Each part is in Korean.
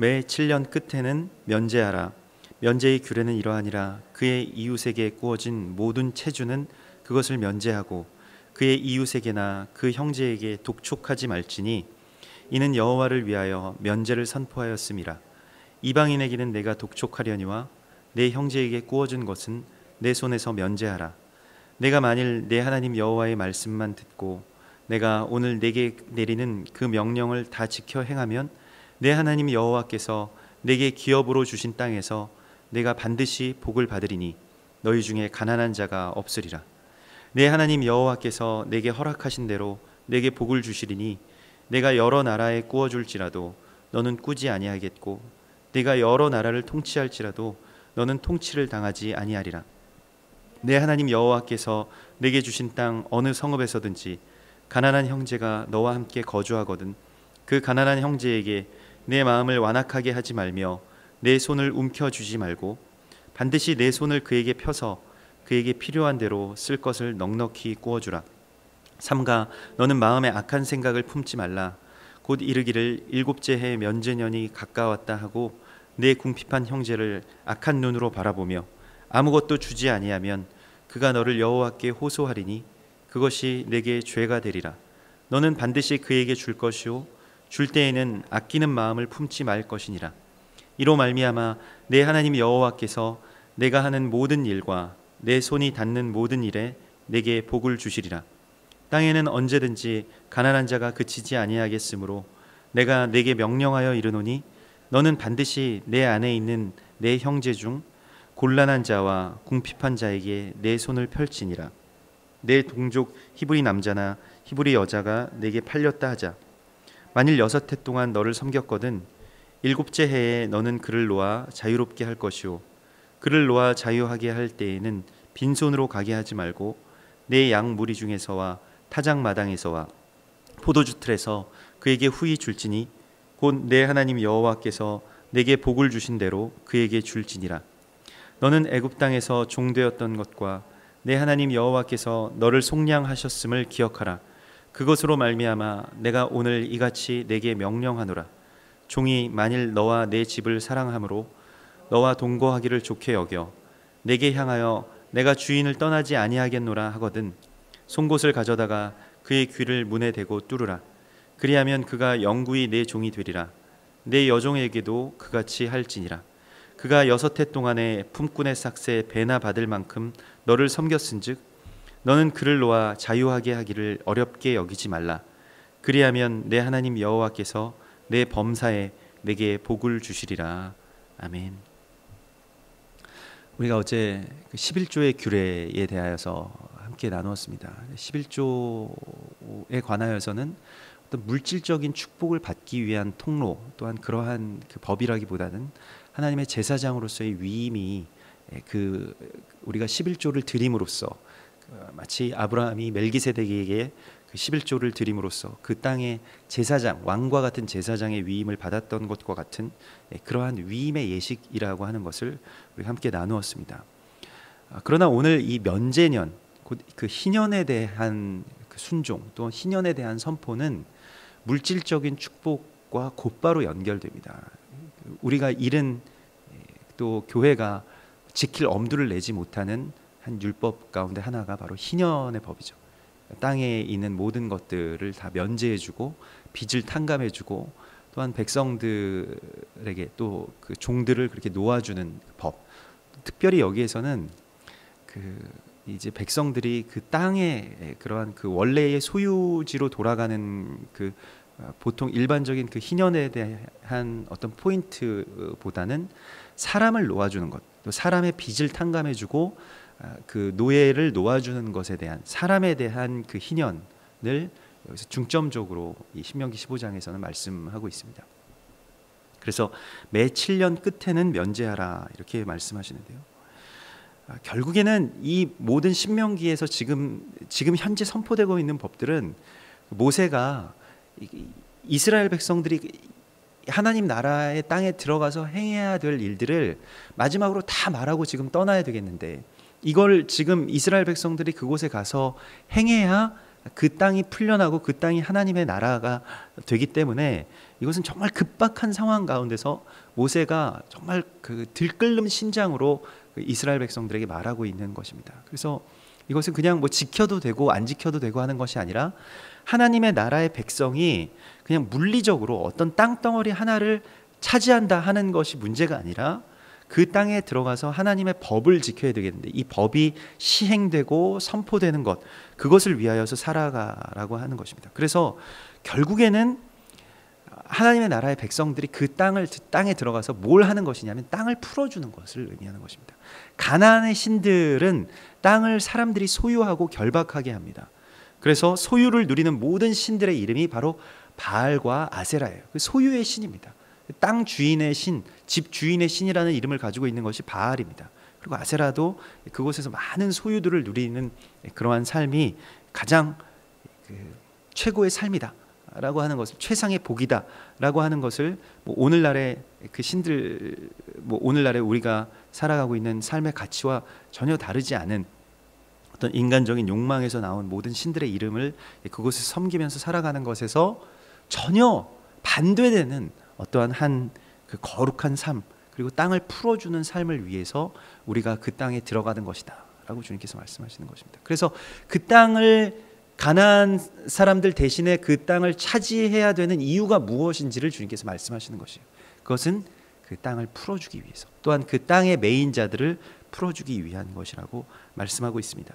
매 7년 끝에는 면제하라. 면제의 규례는 이러하니라. 그의 이웃에게 구워진 모든 체주는 그것을 면제하고 그의 이웃에게나 그 형제에게 독촉하지 말지니 이는 여호와를 위하여 면제를 선포하였음이라. 이방인에게는 내가 독촉하려니와 내 형제에게 구워진 것은 내 손에서 면제하라. 내가 만일 내 하나님 여호와의 말씀만 듣고 내가 오늘 내게 내리는 그 명령을 다 지켜 행하면 내 하나님 여호와께서 내게 기업으로 주신 땅에서 내가 반드시 복을 받으리니 너희 중에 가난한 자가 없으리라. 내 하나님 여호와께서 내게 허락하신 대로 내게 복을 주시리니 내가 여러 나라에 구워줄지라도 너는 꾸지 아니하겠고 내가 여러 나라를 통치할지라도 너는 통치를 당하지 아니하리라. 내 하나님 여호와께서 내게 주신 땅 어느 성읍에서든지 가난한 형제가 너와 함께 거주하거든 그 가난한 형제에게 내 마음을 완악하게 하지 말며 내 손을 움켜쥐지 말고 반드시 내 손을 그에게 펴서 그에게 필요한 대로 쓸 것을 넉넉히 구워주라. 삼가 너는 마음에 악한 생각을 품지 말라. 곧 이르기를 일곱째 해 면제년이 가까웠다 하고 내 궁핍한 형제를 악한 눈으로 바라보며 아무것도 주지 아니하면 그가 너를 여호와께 호소하리니 그것이 내게 죄가 되리라. 너는 반드시 그에게 줄 것이요 줄 때에는 아끼는 마음을 품지 말 것이니라. 이로 말미암아 내 하나님 여호와께서 내가 하는 모든 일과 내 손이 닿는 모든 일에 내게 복을 주시리라. 땅에는 언제든지 가난한 자가 그치지 아니하겠으므로 내가 내게 명령하여 이르노니 너는 반드시 내 안에 있는 내 형제 중 곤란한 자와 궁핍한 자에게 내 손을 펼치니라. 내 동족 히브리 남자나 히브리 여자가 내게 팔렸다 하자. 만일 6해 동안 너를 섬겼거든 일곱째 해에 너는 그를 놓아 자유롭게 할 것이요 그를 놓아 자유하게 할 때에는 빈손으로 가게 하지 말고 내 양 무리 중에서와 타작 마당에서와 포도주 틀에서 그에게 후히 줄지니 곧 내 하나님 여호와께서 내게 복을 주신 대로 그에게 줄지니라. 너는 애굽 땅에서 종되었던 것과 내 하나님 여호와께서 너를 속량하셨음을 기억하라. 그것으로 말미암아 내가 오늘 이같이 내게 명령하노라. 종이 만일 너와 내 집을 사랑함으로 너와 동거하기를 좋게 여겨 내게 향하여 내가 주인을 떠나지 아니하겠노라 하거든 송곳을 가져다가 그의 귀를 문에 대고 뚫으라. 그리하면 그가 영구히 내 종이 되리라. 내 여종에게도 그같이 할지니라. 그가 6해 동안에 품꾼의 삭새 배나 받을 만큼 너를 섬겼은즉 너는 그를 놓아 자유하게 하기를 어렵게 여기지 말라. 그리하면 내 하나님 여호와께서 내 범사에 내게 복을 주시리라. 아멘. 우리가 어제 11조의 규례에 대하여서 함께 나누었습니다. 11조에 관하여서는 어떤 물질적인 축복을 받기 위한 통로 또한 그러한 그 법이라기보다는 하나님의 제사장으로서의 위임이 우리가 11조를 드림으로써 마치 아브라함이 멜기세덱에게 그 11조를 드림으로써 그 땅의 제사장, 왕과 같은 제사장의 위임을 받았던 것과 같은 그러한 위임의 예식이라고 하는 것을 우리가 함께 나누었습니다. 그러나 오늘 이 면제년, 곧 그 희년에 대한 그 순종 또 희년에 대한 선포는 물질적인 축복과 곧바로 연결됩니다. 우리가 잃은 또 교회가 지킬 엄두를 내지 못하는 한 율법 가운데 하나가 바로 희년의 법이죠. 땅에 있는 모든 것들을 다 면제해주고 빚을 탕감해주고 또한 백성들에게 또 그 종들을 그렇게 놓아주는 법. 특별히 여기에서는 이제 백성들이 그 땅의 그러한 그 원래의 소유지로 돌아가는 그 보통 일반적인 그 희년에 대한 어떤 포인트보다는 사람을 놓아주는 것, 또 사람의 빚을 탕감해주고 그 노예를 놓아주는 것에 대한 사람에 대한 그 희년을 여기서 중점적으로 이 신명기 15장에서는 말씀하고 있습니다. 그래서 매 7년 끝에는 면제하라 이렇게 말씀하시는데요. 결국에는 이 모든 신명기에서 지금 현재 선포되고 있는 법들은 모세가 이스라엘 백성들이 하나님 나라의 땅에 들어가서 행해야 될 일들을 마지막으로 다 말하고 지금 떠나야 되겠는데 이걸 지금 이스라엘 백성들이 그곳에 가서 행해야 그 땅이 풀려나고 그 땅이 하나님의 나라가 되기 때문에 이것은 정말 급박한 상황 가운데서 모세가 정말 그 들끓는 심장으로 이스라엘 백성들에게 말하고 있는 것입니다. 그래서 이것은 그냥 뭐 지켜도 되고 안 지켜도 되고 하는 것이 아니라 하나님의 나라의 백성이 그냥 물리적으로 어떤 땅덩어리 하나를 차지한다 하는 것이 문제가 아니라 그 땅에 들어가서 하나님의 법을 지켜야 되겠는데 이 법이 시행되고 선포되는 것, 그것을 위하여서 살아가라고 하는 것입니다. 그래서 결국에는 하나님의 나라의 백성들이 그 땅에 들어가서 뭘 하는 것이냐면 땅을 풀어주는 것을 의미하는 것입니다. 가나안의 신들은 땅을 사람들이 소유하고 결박하게 합니다. 그래서 소유를 누리는 모든 신들의 이름이 바로 바알과 아세라예요. 그 소유의 신입니다. 땅 주인의 신, 집 주인의 신이라는 이름을 가지고 있는 것이 바알입니다. 그리고 아세라도 그곳에서 많은 소유들을 누리는 그러한 삶이 가장 최고의 삶이다 라고 하는 것을, 최상의 복이다 라고 하는 것을 오늘날의 그 신들, 오늘날에 우리가 살아가고 있는 삶의 가치와 전혀 다르지 않은 어떤 인간적인 욕망에서 나온 모든 신들의 이름을 그곳에서 섬기면서 살아가는 것에서 전혀 반대되는 어떠한 그 거룩한 삶, 그리고 땅을 풀어주는 삶을 위해서 우리가 그 땅에 들어가는 것이다 라고 주님께서 말씀하시는 것입니다. 그래서 그 땅을, 가나안 사람들 대신에 그 땅을 차지해야 되는 이유가 무엇인지를 주님께서 말씀하시는 것이에요. 그것은 그 땅을 풀어주기 위해서, 또한 그 땅의 매인자들을 풀어주기 위한 것이라고 말씀하고 있습니다.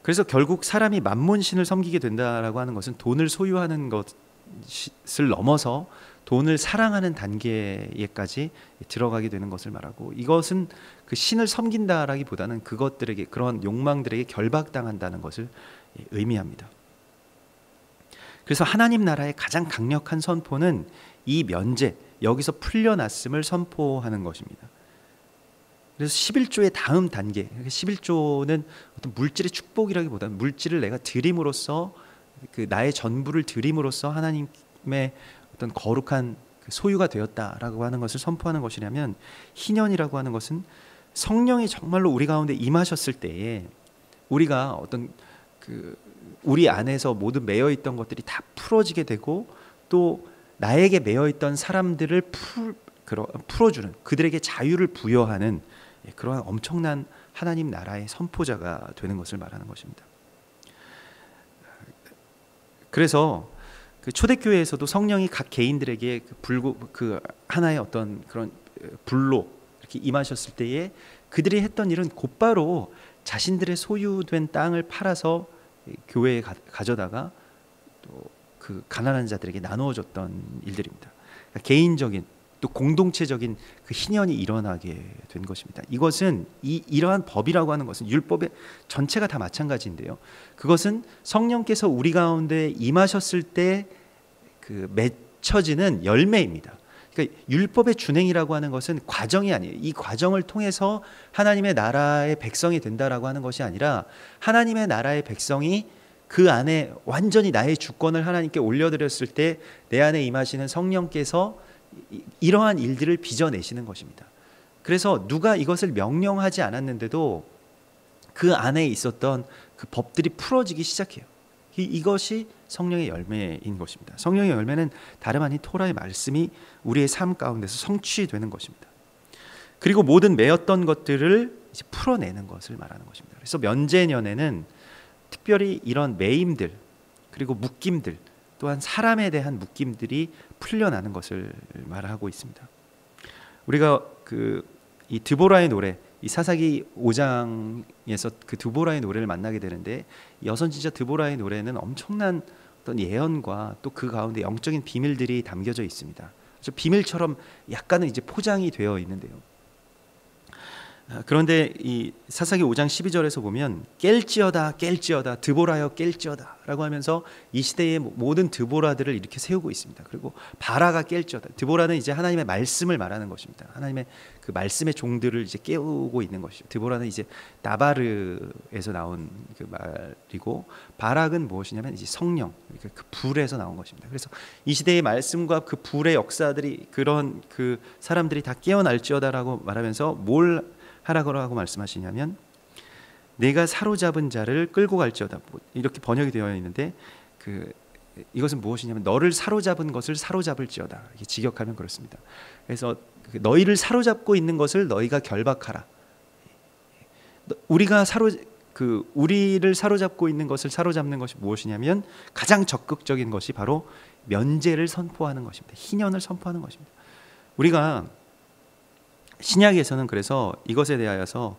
그래서 결국 사람이 만몬신을 섬기게 된다라고 하는 것은 돈을 소유하는 것을 넘어서 돈을 사랑하는 단계에까지 들어가게 되는 것을 말하고, 이것은 그 신을 섬긴다라기보다는 그것들에게, 그런 욕망들에게 결박당한다는 것을 의미합니다. 그래서 하나님 나라의 가장 강력한 선포는 이 면제, 여기서 풀려났음을 선포하는 것입니다. 그래서 11조의 다음 단계, 11조는 어떤 물질의 축복이라기보다는 물질을 내가 드림으로써, 그 나의 전부를 드림으로써 하나님의 어떤 거룩한 소유가 되었다라고 하는 것을 선포하는 것이라면, 희년이라고 하는 것은 성령이 정말로 우리 가운데 임하셨을 때에 우리가 어떤 우리 안에서 모든 매여 있던 것들이 다 풀어지게 되고, 또 나에게 매여 있던 사람들을 풀어주는, 그들에게 자유를 부여하는 그러한 엄청난 하나님 나라의 선포자가 되는 것을 말하는 것입니다. 그래서 그 초대교회에서도 성령이 각 개인들에게 그 하나의 어떤 그런 불로 이렇게 임하셨을 때에 그들이 했던 일은 곧바로 자신들의 소유된 땅을 팔아서 교회에 가져다가 또 그 가난한 자들에게 나누어줬던 일들입니다. 그러니까 개인적인 또 공동체적인 그 희년이 일어나게 된 것입니다. 이것은 이러한 법이라고 하는 것은 율법의 전체가 다 마찬가지인데요. 그것은 성령께서 우리 가운데 임하셨을 때 그 맺혀지는 열매입니다. 그러니까 율법의 준행이라고 하는 것은 과정이 아니에요. 이 과정을 통해서 하나님의 나라의 백성이 된다라고 하는 것이 아니라, 하나님의 나라의 백성이 그 안에 완전히 나의 주권을 하나님께 올려드렸을 때 내 안에 임하시는 성령께서 이러한 일들을 빚어내시는 것입니다. 그래서 누가 이것을 명령하지 않았는데도 그 안에 있었던 그 법들이 풀어지기 시작해요. 이것이 성령의 열매인 것입니다. 성령의 열매는 다름 아닌 토라의 말씀이 우리의 삶 가운데서 성취되는 것입니다. 그리고 모든 매였던 것들을 이제 풀어내는 것을 말하는 것입니다. 그래서 면제년에는 특별히 이런 매임들, 그리고 묶임들, 또한 사람에 대한 묶임들이 풀려나는 것을 말하고 있습니다. 우리가 이 드보라의 노래, 이 사사기 5장에서 그 드보라의 노래를 만나게 되는데, 여선 지자 드보라의 노래는 엄청난 어떤 예언과 또 그 가운데 영적인 비밀들이 담겨져 있습니다. 그래서 비밀처럼 약간은 이제 포장이 되어 있는데요. 그런데 이 사사기 5장 12절에서 보면 깰지어다 깰지어다 드보라여 깰지어다 라고 하면서 이 시대의 모든 드보라들을 이렇게 세우고 있습니다. 그리고 바라가 깰지어다. 드보라는 이제 하나님의 말씀을 말하는 것입니다. 하나님의 그 말씀의 종들을 이제 깨우고 있는 것이죠. 드보라는 이제 나바르에서 나온 그 말이고, 바락은 무엇이냐면 이제 성령, 그러니까 그 불에서 나온 것입니다. 그래서 이 시대의 말씀과 그 불의 역사들이, 그런 그 사람들이 다 깨어날지어다라고 말하면서 뭘 하라고 말씀하시냐면, 내가 사로잡은 자를 끌고 갈지어다. 이렇게 번역이 되어 있는데 이것은 무엇이냐면 너를 사로잡은 것을 사로잡을지어다. 이렇게 직역하면 그렇습니다. 그래서 너희를 사로잡고 있는 것을 너희가 결박하라. 우리를 사로잡고 있는 것을 사로잡는 것이 무엇이냐면 가장 적극적인 것이 바로 면제를 선포하는 것입니다. 희년을 선포하는 것입니다. 우리가 신약에서는 그래서 이것에 대하여서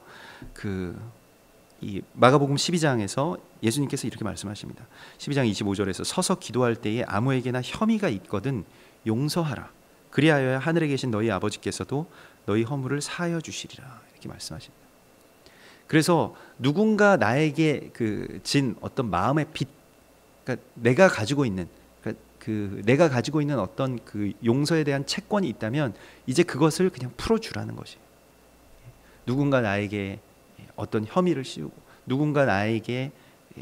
이 마가복음 12장에서 예수님께서 이렇게 말씀하십니다. 12장 25절에서 서서 기도할 때에 아무에게나 혐의가 있거든 용서하라. 그리하여 하늘에 계신 너희 아버지께서도 너희 허물을 사하여 주시리라. 이렇게 말씀하십니다. 그래서 누군가 나에게 진 어떤 마음의 빚, 그러니까 내가 가지고 있는 어떤 용서에 대한 채권이 있다면 이제 그것을 그냥 풀어주라는 것이. 누군가 나에게 어떤 혐의를 씌우고 누군가 나에게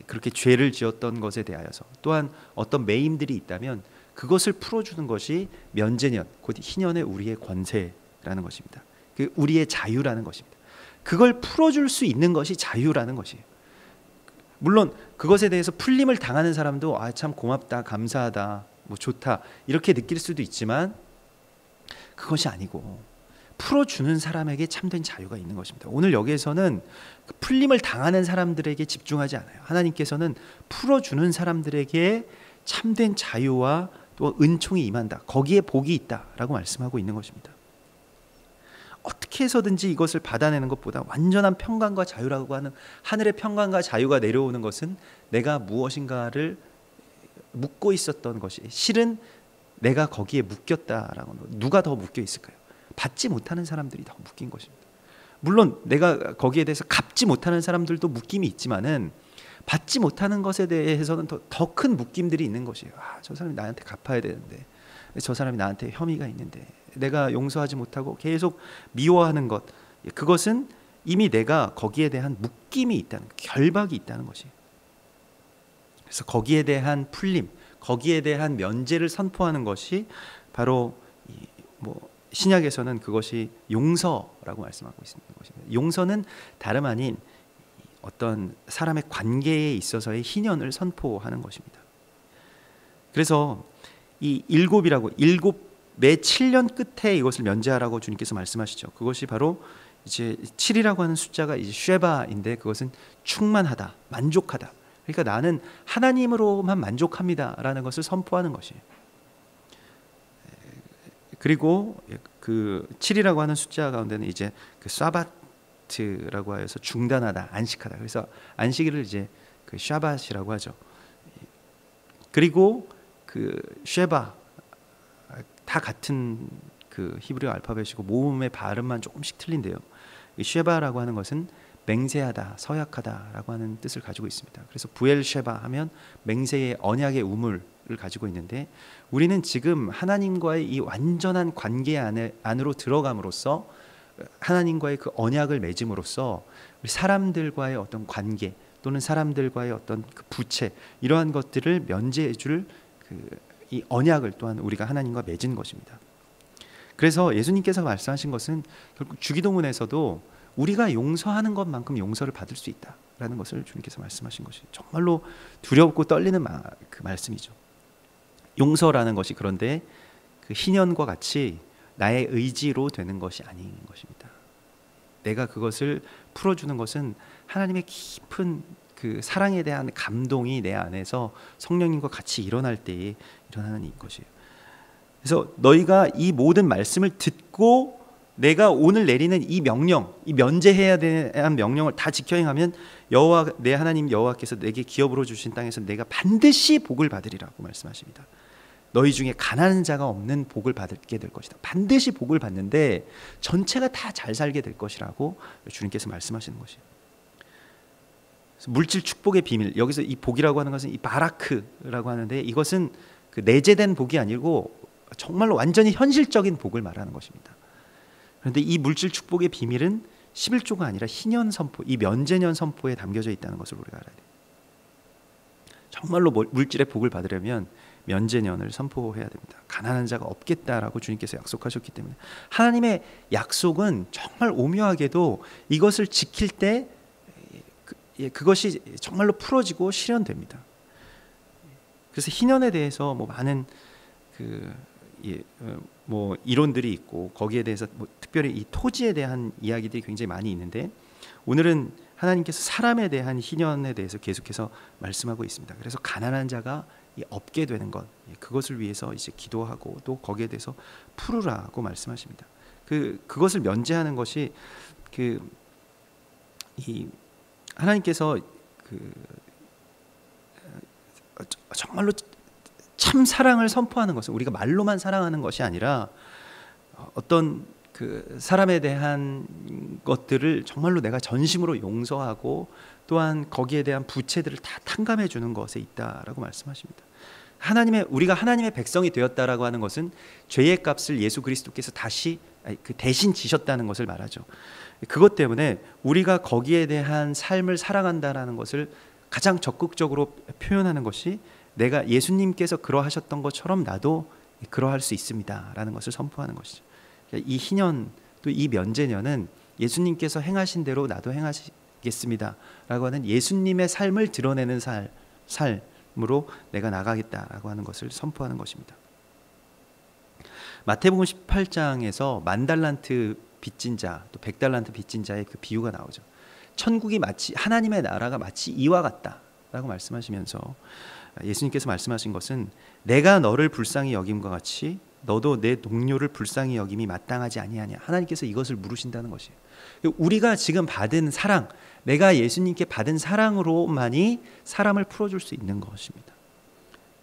그렇게 죄를 지었던 것에 대하여서 또한 어떤 매임들이 있다면 그것을 풀어주는 것이 면제년, 곧 희년의 우리의 권세라는 것입니다. 우리의 자유라는 것입니다. 그걸 풀어줄 수 있는 것이 자유라는 것이에요. 물론 그것에 대해서 풀림을 당하는 사람도 참 고맙다, 감사하다, 좋다 이렇게 느낄 수도 있지만 그것이 아니고 풀어주는 사람에게 참된 자유가 있는 것입니다. 오늘 여기에서는 풀림을 당하는 사람들에게 집중하지 않아요. 하나님께서는 풀어주는 사람들에게 참된 자유와 또 은총이 임한다. 거기에 복이 있다라고 말씀하고 있는 것입니다. 어떻게 해서든지 이것을 받아내는 것보다 완전한 평강과 자유라고 하는 하늘의 평강과 자유가 내려오는 것은 내가 무엇인가를 묶고 있었던 것이 실은 내가 거기에 묶였다라고. 누가 더 묶여 있을까요? 받지 못하는 사람들이 더 묶인 것입니다. 물론 내가 거기에 대해서 갚지 못하는 사람들도 묶임이 있지만은 받지 못하는 것에 대해서는 더 큰 묶임들이 있는 것이에요. 저 사람이 나한테 갚아야 되는데, 저 사람이 나한테 혐의가 있는데 내가 용서하지 못하고 계속 미워하는 것, 그것은 이미 내가 거기에 대한 묶임이 있다는, 결박이 있다는 것이에요. 그래서 거기에 대한 풀림, 거기에 대한 면제를 선포하는 것이 바로 신약에서는 그것이 용서라고 말씀하고 있습니다. 용서는 다름 아닌 어떤 사람의 관계에 있어서의 희년을 선포하는 것입니다. 그래서 이 매 7년 끝에 이것을 면제하라고 주님께서 말씀하시죠. 그것이 바로 이제 7이라고 하는 숫자가 이제 쉐바인데 그것은 충만하다, 만족하다. 그러니까 나는 하나님으로만 만족합니다라는 것을 선포하는 것이에요. 그리고 7이라고 하는 숫자 가운데는 이제 사바트라고 하여서 중단하다, 안식하다. 그래서 안식일을 이제 샤밧이라고 하죠. 그리고 쉐바 다 같은 히브리어 알파벳이고 모음의 발음만 조금씩 틀린데요. 이 쉐바라고 하는 것은 맹세하다, 서약하다라고 하는 뜻을 가지고 있습니다. 그래서 부엘쉐바 하면 맹세의 언약의 우물을 가지고 있는데 우리는 지금 하나님과의 이 완전한 관계 안으로 들어감으로써 하나님과의 그 언약을 맺음으로써 사람들과의 어떤 관계 또는 사람들과의 어떤 부채 이러한 것들을 면제해줄 이 언약을 또한 우리가 하나님과 맺은 것입니다. 그래서 예수님께서 말씀하신 것은 결국 주기도문에서도 우리가 용서하는 것만큼 용서를 받을 수 있다라는 것을 주님께서 말씀하신 것이 정말로 두렵고 떨리는 말씀이죠. 용서라는 것이 그런데 희년과 같이 나의 의지로 되는 것이 아닌 것입니다. 내가 그것을 풀어주는 것은 하나님의 깊은 사랑에 대한 감동이 내 안에서 성령님과 같이 일어날 때에 일어나는 것이에요. 그래서 너희가 이 모든 말씀을 듣고 내가 오늘 내리는 이 명령, 이 면제해야 되는 명령을 다 지켜 행하면 여호와 내 하나님 여호와께서 내게 기업으로 주신 땅에서 내가 반드시 복을 받으리라고 말씀하십니다. 너희 중에 가난한 자가 없는 복을 받게 될 것이다. 반드시 복을 받는데 전체가 다 잘 살게 될 것이라고 주님께서 말씀하시는 것이에요. 물질 축복의 비밀, 여기서 이 복이라고 하는 것은 이 바라크라고 하는데 이것은 내재된 복이 아니고 정말로 완전히 현실적인 복을 말하는 것입니다. 그런데 이 물질 축복의 비밀은 11조가 아니라 희년 선포, 이 면제년 선포에 담겨져 있다는 것을 우리가 알아야 돼요. 정말로 물질의 복을 받으려면 면제년을 선포해야 됩니다. 가난한 자가 없겠다라고 주님께서 약속하셨기 때문에 하나님의 약속은 정말 오묘하게도 이것을 지킬 때 그것이 정말로 풀어지고 실현됩니다. 그래서 희년에 대해서 많은 이론들이 있고 거기에 대해서 특별히 이 토지에 대한 이야기들이 굉장히 많이 있는데, 오늘은 하나님께서 사람에 대한 희년에 대해서 계속해서 말씀하고 있습니다. 그래서 가난한 자가 없게 되는 것, 그것을 위해서 이제 기도하고 또 거기에 대해서 풀으라고 말씀하십니다. 그것을 면제하는 것이 이 하나님께서 정말로 참 사랑을 선포하는 것은 우리가 말로만 사랑하는 것이 아니라 어떤 사람에 대한 것들을 정말로 내가 전심으로 용서하고 또한 거기에 대한 부채들을 다 탕감해 주는 것에 있다라고 말씀하십니다. 우리가 하나님의 백성이 되었다라고 하는 것은 죄의 값을 예수 그리스도께서 대신 지셨다는 것을 말하죠. 그것 때문에 우리가 거기에 대한 삶을 살아간다라는 것을 가장 적극적으로 표현하는 것이, 내가 예수님께서 그러하셨던 것처럼 나도 그러할 수 있습니다라는 것을 선포하는 것이죠. 이 희년, 또 이 면제년은 예수님께서 행하신 대로 나도 행하시겠습니다라고 하는 예수님의 삶을 드러내는 삶으로 내가 나가겠다라고 하는 것을 선포하는 것입니다. 마태복음 18장에서 10,000달란트 빚진 자, 또 100달란트 빚진 자의 그 비유가 나오죠. 천국이 마치, 하나님의 나라가 마치 이와 같다라고 말씀하시면서 예수님께서 말씀하신 것은, 내가 너를 불쌍히 여김과 같이 너도 내 동료를 불쌍히 여김이 마땅하지 아니하냐. 하나님께서 이것을 물으신다는 것이에요. 우리가 지금 받은 사랑, 내가 예수님께 받은 사랑으로만이 사람을 풀어줄 수 있는 것입니다.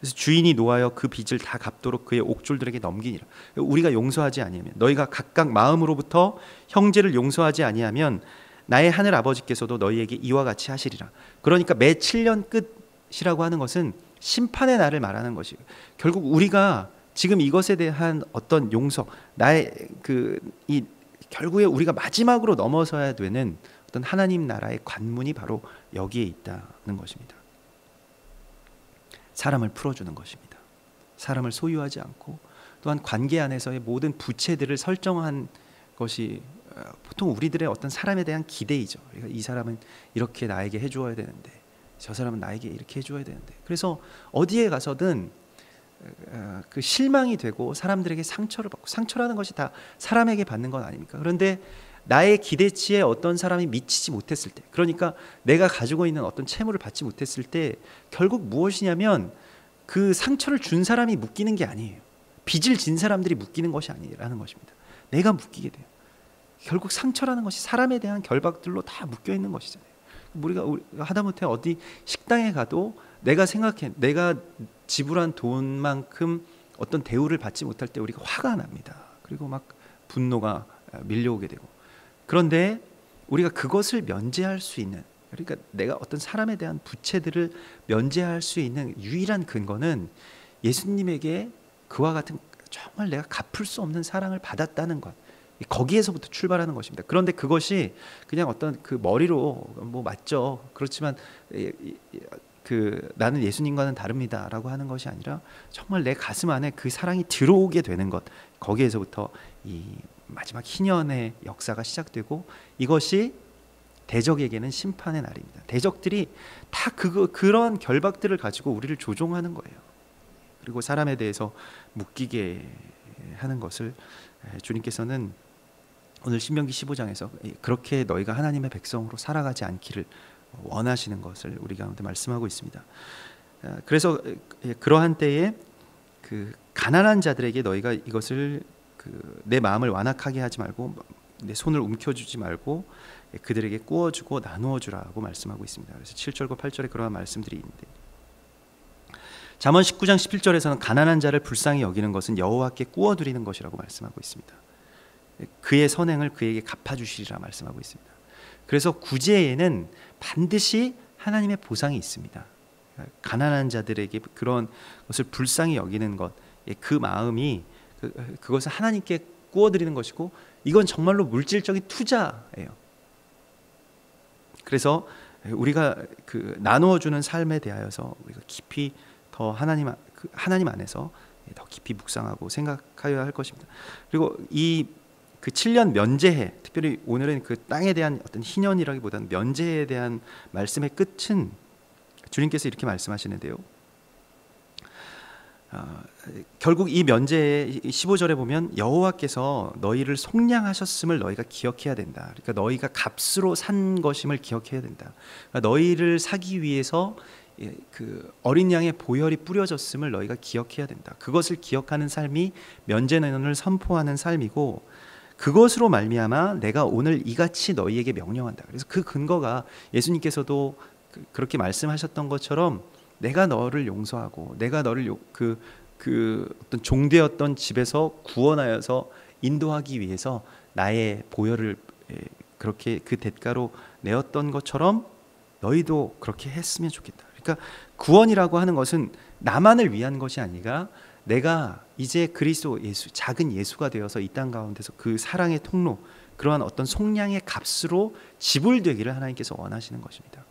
그래서 주인이 노하여 그 빚을 다 갚도록 그의 옥졸들에게 넘기니라. 우리가 용서하지 아니하면, 너희가 각각 마음으로부터 형제를 용서하지 아니하면 나의 하늘 아버지께서도 너희에게 이와 같이 하시리라. 그러니까 매 7년 끝이라고 하는 것은 심판의 날을 말하는 것이에요. 결국 우리가 지금 이것에 대한 어떤 용서, 결국에 우리가 마지막으로 넘어서야 되는 어떤 하나님 나라의 관문이 바로 여기에 있다는 것입니다. 사람을 풀어주는 것입니다. 사람을 소유하지 않고 또한 관계 안에서의 모든 부채들을 설정한 것이 보통 우리들의 어떤 사람에 대한 기대이죠. 이 사람은 이렇게 나에게 해주어야 되는데, 저 사람은 나에게 이렇게 해줘야 되는데, 그래서 어디에 가서든 실망이 되고 사람들에게 상처를 받고, 상처라는 것이 다 사람에게 받는 건 아닙니까? 그런데 나의 기대치에 어떤 사람이 미치지 못했을 때, 그러니까 내가 가지고 있는 어떤 채무를 받지 못했을 때 결국 무엇이냐면 그 상처를 준 사람이 묶이는 게 아니에요. 빚을 진 사람들이 묶이는 것이 아니라는 것입니다. 내가 묶이게 돼요. 결국 상처라는 것이 사람에 대한 결박들로 다 묶여 있는 것이잖아요. 우리가 하다못해 어디 식당에 가도 내가 지불한 돈만큼 어떤 대우를 받지 못할 때 우리가 화가 납니다. 그리고 막 분노가 밀려오게 되고, 그런데 우리가 그것을 면제할 수 있는, 그러니까 내가 어떤 사람에 대한 부채들을 면제할 수 있는 유일한 근거는 예수님에게 그와 같은 정말 내가 갚을 수 없는 사랑을 받았다는 것, 거기에서부터 출발하는 것입니다. 그런데 그것이 그냥 어떤 머리로 맞죠. 그렇지만 나는 예수님과는 다릅니다라고 하는 것이 아니라 정말 내 가슴 안에 그 사랑이 들어오게 되는 것, 거기에서부터 이 마지막 희년의 역사가 시작되고, 이것이 대적에게는 심판의 날입니다. 대적들이 다 그런 결박들을 가지고 우리를 조종하는 거예요. 그리고 사람에 대해서 묶이게 하는 것을 주님께서는 오늘 신명기 15장에서 그렇게 너희가 하나님의 백성으로 살아가지 않기를 원하시는 것을 우리 가운데 말씀하고 있습니다. 그래서 그러한 때에 가난한 자들에게 너희가 이것을 내 마음을 완악하게 하지 말고 내 손을 움켜쥐지 말고 그들에게 꾸어주고 나누어 주라고 말씀하고 있습니다. 그래서 7절과 8절에 그러한 말씀들이 있는데, 잠언 19장 11절에서는 가난한 자를 불쌍히 여기는 것은 여호와께 꾸어드리는 것이라고 말씀하고 있습니다. 그의 선행을 그에게 갚아주시리라 말씀하고 있습니다. 그래서 구제에는 반드시 하나님의 보상이 있습니다. 가난한 자들에게 그런 것을 불쌍히 여기는 것, 그 마음이 그것을 하나님께 꾸어드리는 것이고, 이건 정말로 물질적인 투자예요. 그래서 우리가 나누어주는 삶에 대하여서 우리가 깊이 더 하나님 안에서 더 깊이 묵상하고 생각하여야 할 것입니다. 그리고 이 그 7년 면제해, 특별히 오늘은 그 땅에 대한 어떤 희년이라기보다는 면제에 대한 말씀의 끝은 주님께서 이렇게 말씀하시는데요. 결국 이 면제의 15절에 보면 여호와께서 너희를 속량하셨음을 너희가 기억해야 된다. 그러니까 너희가 값으로 산 것임을 기억해야 된다. 그러니까 너희를 사기 위해서 그 어린 양의 보혈이 뿌려졌음을 너희가 기억해야 된다. 그것을 기억하는 삶이 면제년을 선포하는 삶이고, 그것으로 말미암아 내가 오늘 이같이 너희에게 명령한다. 그래서 그 근거가 예수님께서도 그렇게 말씀하셨던 것처럼 내가 너를 용서하고 내가 너를 그 어떤 종되었던 집에서 구원하여서 인도하기 위해서 나의 보혈을 그렇게 그 대가로 내었던 것처럼 너희도 그렇게 했으면 좋겠다. 그러니까 구원이라고 하는 것은 나만을 위한 것이 아니라 내가 이제 그리스도 예수, 작은 예수가 되어서 이 땅 가운데서 그 사랑의 통로, 그러한 어떤 속량의 값으로 지불되기를 하나님께서 원하시는 것입니다.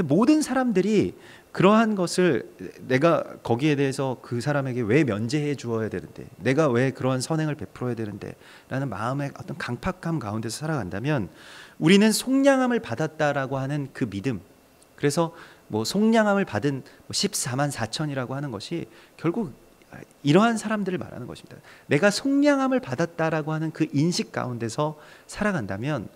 모든 사람들이 그러한 것을, 내가 거기에 대해서 그 사람에게 왜 면제해 주어야 되는데, 내가 왜 그러한 선행을 베풀어야 되는데 라는 마음의 어떤 강팍함 가운데서 살아간다면 우리는 속량함을 받았다라고 하는 그 믿음, 그래서 뭐 속량함을 받은 14만 4천이라고 하는 것이 결국 이러한 사람들을 말하는 것입니다. 내가 속량함을 받았다라고 하는 그 인식 가운데서 살아간다면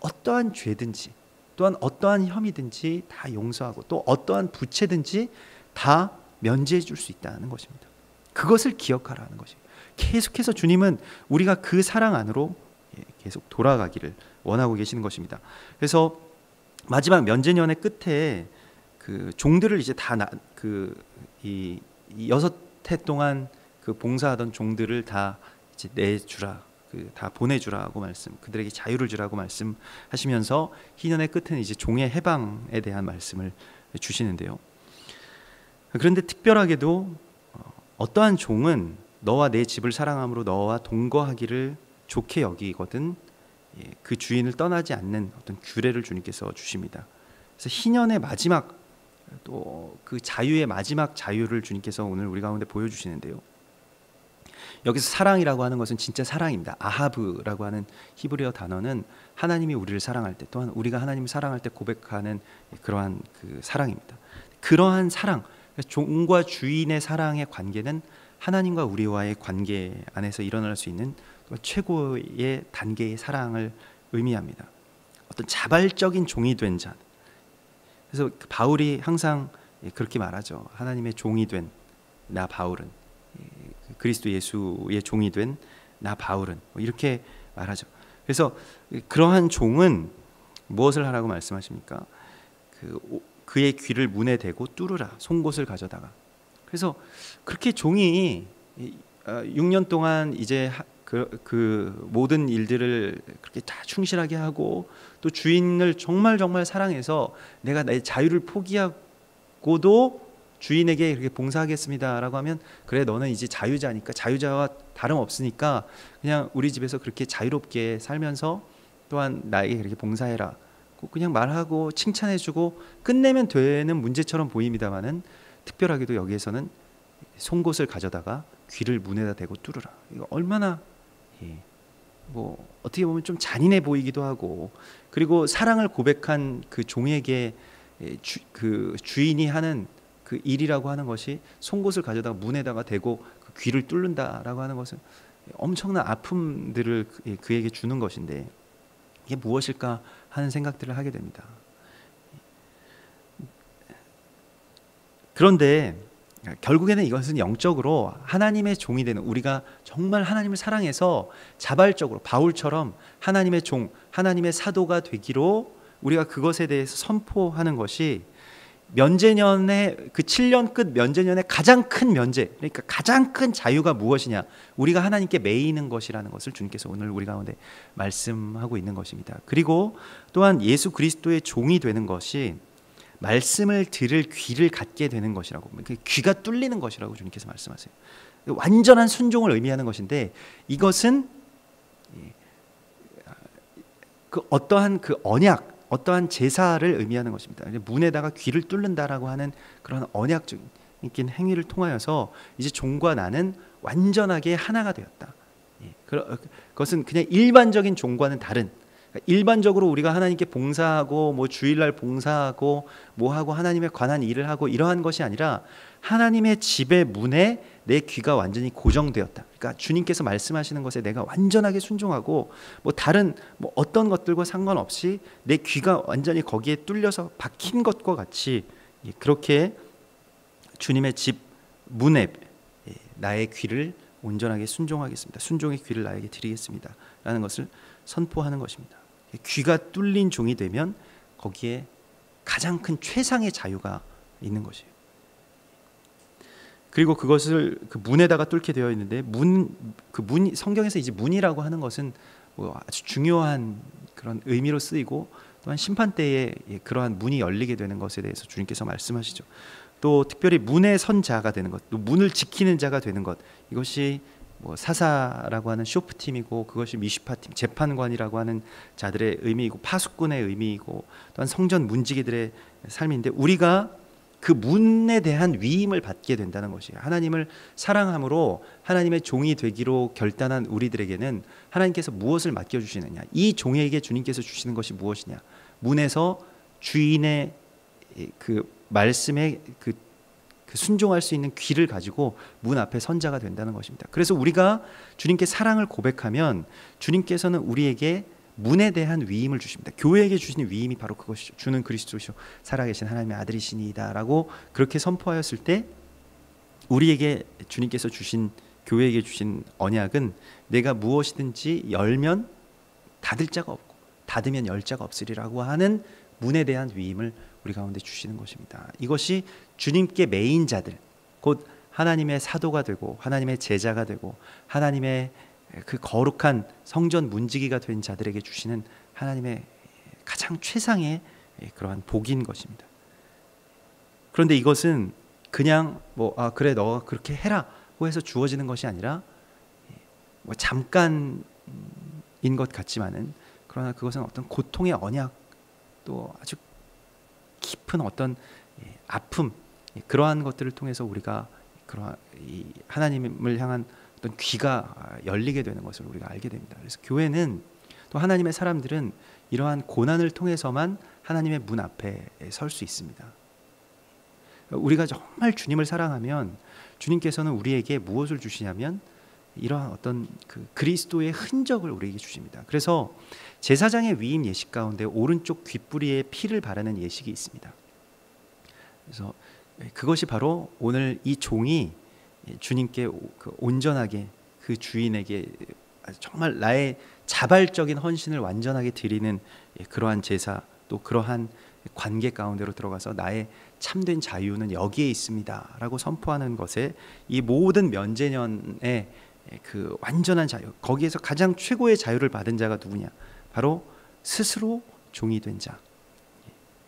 어떠한 죄든지 또한 어떠한 혐의든지 다 용서하고 또 어떠한 부채든지 다 면제해 줄 수 있다는 것입니다. 그것을 기억하라는 것입니다. 계속해서 주님은 우리가 그 사랑 안으로 계속 돌아가기를 원하고 계시는 것입니다. 그래서 마지막 면제년의 끝에 그 종들을 이제 이 6해 동안 그 봉사하던 종들을 다 이제 내주라, 다 보내주라고 그들에게 자유를 주라고 말씀하시면서 희년의 끝은 이제 종의 해방에 대한 말씀을 주시는데요. 그런데 특별하게도 어떠한 종은 너와 내 집을 사랑함으로 너와 동거하기를 좋게 여기거든 그 주인을 떠나지 않는 어떤 규례를 주님께서 주십니다. 그래서 희년의 마지막, 또 그 자유의 마지막 자유를 주님께서 오늘 우리 가운데 보여주시는데요. 여기서 사랑이라고 하는 것은 진짜 사랑입니다. 아하브라고 하는 히브리어 단어는 하나님이 우리를 사랑할 때, 또한 우리가 하나님을 사랑할 때 고백하는 그러한 그 사랑입니다. 그러한 사랑, 종과 주인의 사랑의 관계는 하나님과 우리와의 관계 안에서 일어날 수 있는 최고의 단계의 사랑을 의미합니다. 어떤 자발적인 종이 된 자. 그래서 바울이 항상 그렇게 말하죠. 하나님의 종이 된 나 바울은, 그리스도 예수의 종이 된 나 바울은, 이렇게 말하죠. 그래서 그러한 종은 무엇을 하라고 말씀하십니까? 그의 귀를 문에 대고 뚫으라, 송곳을 가져다가. 그래서 그렇게 종이 6년 동안 이제 그 모든 일들을 그렇게 다 충실하게 하고 또 주인을 정말 사랑해서 내가 나의 자유를 포기하고도 주인에게 그렇게 봉사하겠습니다라고 하면, 그래 너는 이제 자유자니까, 자유자와 다름없으니까 그냥 우리 집에서 그렇게 자유롭게 살면서 또한 나에게 그렇게 봉사해라, 그냥 말하고 칭찬해주고 끝내면 되는 문제처럼 보입니다만은, 특별하게도 여기에서는 송곳을 가져다가 귀를 문에다 대고 뚫으라. 이거 얼마나 뭐 어떻게 보면 좀 잔인해 보이기도 하고, 그리고 사랑을 고백한 그 종에게 그 주인이 하는 그 일이라고 하는 것이 송곳을 가져다가 문에다가 대고 그 귀를 뚫는다라고 하는 것은 엄청난 아픔들을 그에게 주는 것인데, 이게 무엇일까 하는 생각들을 하게 됩니다. 그런데 결국에는 이것은 영적으로 하나님의 종이 되는, 우리가 정말 하나님을 사랑해서 자발적으로 바울처럼 하나님의 종, 하나님의 사도가 되기로 우리가 그것에 대해서 선포하는 것이 면제년의 그 7년 끝 면제년의 가장 큰 면제, 그러니까 가장 큰 자유가 무엇이냐, 우리가 하나님께 매이는 것이라는 것을 주님께서 오늘 우리 가운데 말씀하고 있는 것입니다. 그리고 또한 예수 그리스도의 종이 되는 것이 말씀을 들을 귀를 갖게 되는 것이라고, 귀가 뚫리는 것이라고 주님께서 말씀하세요. 완전한 순종을 의미하는 것인데, 이것은 그 어떠한 그 언약, 어떠한 제사를 의미하는 것입니다. 문에다가 귀를 뚫는다라고 하는 그런 언약적인 행위를 통하여서 이제 종과 나는 완전하게 하나가 되었다. 그것은 그냥 일반적인 종과는 다른, 일반적으로 우리가 하나님께 봉사하고 뭐 주일날 봉사하고 뭐 하고 하나님에 관한 일을 하고 이러한 것이 아니라 하나님의 집의 문에 내 귀가 완전히 고정되었다. 그러니까 주님께서 말씀하시는 것에 내가 완전하게 순종하고 뭐 다른 뭐 어떤 것들과 상관없이 내 귀가 완전히 거기에 뚫려서 박힌 것과 같이 그렇게 주님의 집 문에 나의 귀를 온전하게 순종하겠습니다. 순종의 귀를 나에게 드리겠습니다. 라는 것을 선포하는 것입니다. 귀가 뚫린 종이 되면 거기에 가장 큰 최상의 자유가 있는 것이에요. 그리고 그것을 그 문에다가 뚫게 되어 있는데 그 문, 성경에서 이제 문이라고 하는 것은 뭐 아주 중요한 그런 의미로 쓰이고 또한 심판 때에 그러한 문이 열리게 되는 것에 대해서 주님께서 말씀하시죠. 또 특별히 문에 선 자가 되는 것, 또 문을 지키는 자가 되는 것, 이것이 뭐 사사라고 하는 쇼프팀이고 그것이 미슈파팀, 재판관이라고 하는 자들의 의미이고 파수꾼의 의미이고 또한 성전 문지기들의 삶인데, 우리가 그 문에 대한 위임을 받게 된다는 것이에요. 하나님을 사랑함으로 하나님의 종이 되기로 결단한 우리들에게는 하나님께서 무엇을 맡겨주시느냐, 이 종에게 주님께서 주시는 것이 무엇이냐, 문에서 주인의 그 말씀에 그 순종할 수 있는 귀를 가지고 문 앞에 선자가 된다는 것입니다. 그래서 우리가 주님께 사랑을 고백하면 주님께서는 우리에게 문에 대한 위임을 주십니다. 교회에게 주시는 위임이 바로 그것이죠. 주는 그리스도시요 살아계신 하나님의 아들이시니이다 라고 그렇게 선포하였을 때 우리에게 주님께서 주신, 교회에게 주신 언약은 내가 무엇이든지 열면 닫을 자가 없고 닫으면 열 자가 없으리라고 하는 문에 대한 위임을 우리 가운데 주시는 것입니다. 이것이 주님께 매인 자들, 곧 하나님의 사도가 되고 하나님의 제자가 되고 하나님의 그 거룩한 성전 문지기가 된 자들에게 주시는 하나님의 가장 최상의 그러한 복인 것입니다. 그런데 이것은 그냥 뭐 그래 너가 그렇게 해라고 해서 주어지는 것이 아니라 뭐 잠깐인 것 같지만은, 그러나 그것은 어떤 고통의 언약, 또 아주 깊은 어떤 아픔, 그러한 것들을 통해서 우리가 그러한 하나님을 향한 어떤 귀가 열리게 되는 것을 우리가 알게 됩니다. 그래서 교회는, 또 하나님의 사람들은 이러한 고난을 통해서만 하나님의 문 앞에 설 수 있습니다. 우리가 정말 주님을 사랑하면 주님께서는 우리에게 무엇을 주시냐면 이러한 어떤 그 그리스도의 흔적을 우리에게 주십니다. 그래서 제사장의 위임 예식 가운데 오른쪽 귓부리에 피를 바르는 예식이 있습니다. 그래서 그것이 바로 오늘 이 종이 주님께 온전하게 그 주인에게 정말 나의 자발적인 헌신을 완전하게 드리는 그러한 제사, 또 그러한 관계 가운데로 들어가서 나의 참된 자유는 여기에 있습니다 라고 선포하는 것에, 이 모든 면제년의 그 완전한 자유, 거기에서 가장 최고의 자유를 받은 자가 누구냐, 바로 스스로 종이 된 자,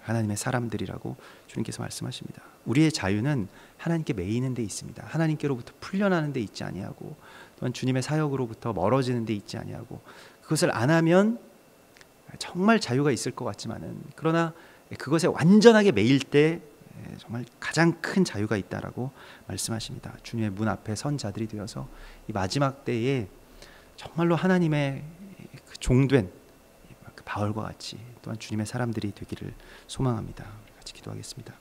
하나님의 사람들이라고 주님께서 말씀하십니다. 우리의 자유는 하나님께 매이는 데 있습니다. 하나님께로부터 풀려나는 데 있지 아니하고, 또한 주님의 사역으로부터 멀어지는 데 있지 아니하고, 그것을 안 하면 정말 자유가 있을 것 같지만은, 그러나 그것에 완전하게 매일 때 정말 가장 큰 자유가 있다라고 말씀하십니다. 주님의 문 앞에 선 자들이 되어서 이 마지막 때에 정말로 하나님의 그 종된 그 바울과 같이 또한 주님의 사람들이 되기를 소망합니다. 같이 기도하겠습니다.